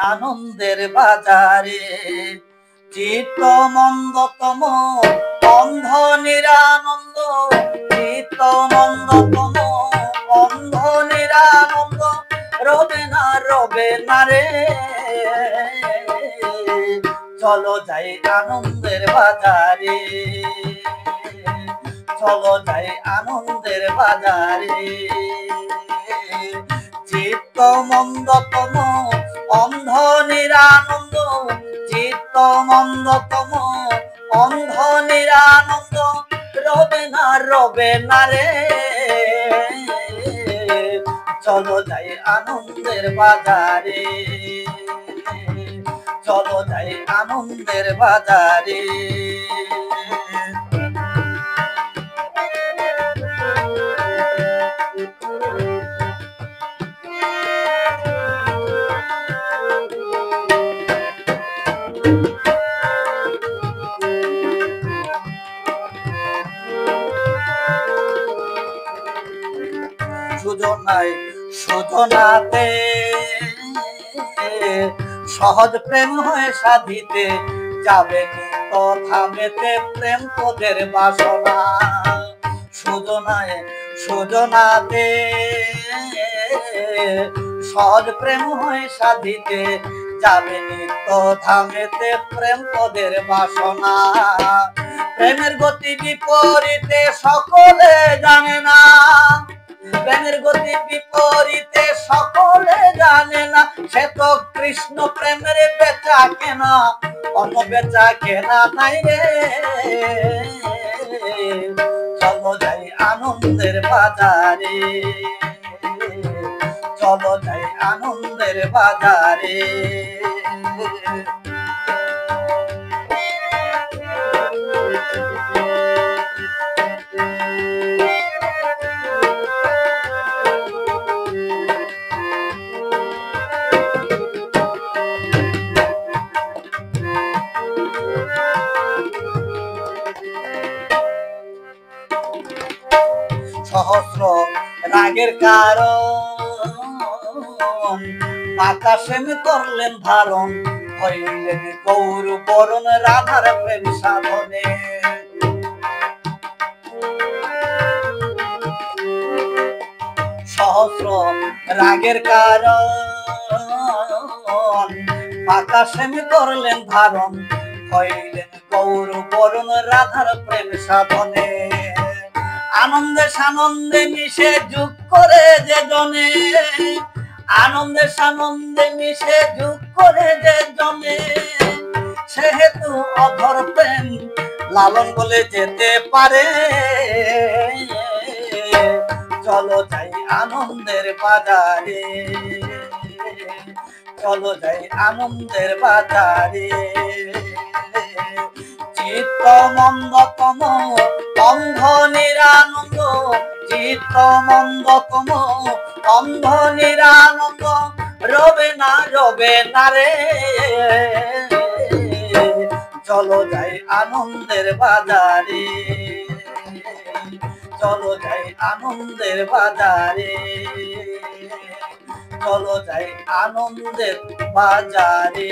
আনন্দের বাজারে। চিত্ত মন্দতম অন্ধ নিরানন্দ, চিত্ত মন্দতম অন্ধ নিরানন্দ, রবে না রে। চলো যাই আনন্দের বাজারে, চলো যাই আনন্দের বাজারে। চিত্ত মন্দতম অন্ধ নিরানন্দ, চিত্ত মন্দতম অন্ধ নিরানন্দ, রবে না রে। চলো যাই আনন্দের বাজারে, চলো যাই আনন্দের বাজারে। সুজনায় সুজনাতে সহজ প্রেম হয়ে সাধিতে যাবে তো থামেতে প্রেম তোদের বাসনা। সুজনায় সুজনাতে সহজ প্রেম হয়ে সাধিতে যাবে তো থামেতে প্রেম তোদের বাসনা। প্রেমের গতি বিপরীতে সকলে জানে না, প্রেমের গতি বিপরীতে সকলে জানে না, সে তো কৃষ্ণ প্রেমের বেচা কেনা, অন্য বেচা কেনা নাই রে। চলো যাই আনন্দের বাজারে, চলো যাই আনন্দের বাজারে। সহস্র রাগের কারণ আকাশে করলেন ধারণ, হইলেন গৌর বরণ রাধার প্রেম সাধনে। সহস্র রাগের কারণ আকাশে করলেন ধারণ, হইলেন গৌর বরণ রাধার প্রেম সাধনে। আনন্দে সানন্দে মিশে যোগ করে যে জনে, আনন্দে সানন্দে মিশে যোগ করে যে জনে, সেহেতু অধর প্রেম লালন বলে যেতে পারে। চলো যাই আনন্দের বাজারে, চলো যাই আনন্দের বাজারে। চিত্ত মন্দতম অন্ধ নিরানন্দ, চিত্ত মন্দতম অন্ধ নিরানন্দ, রবে না রে। চলো যাই আনন্দের বাজারে, চলো যাই আনন্দের বাজারে, চলো যাই আনন্দের বাজারে।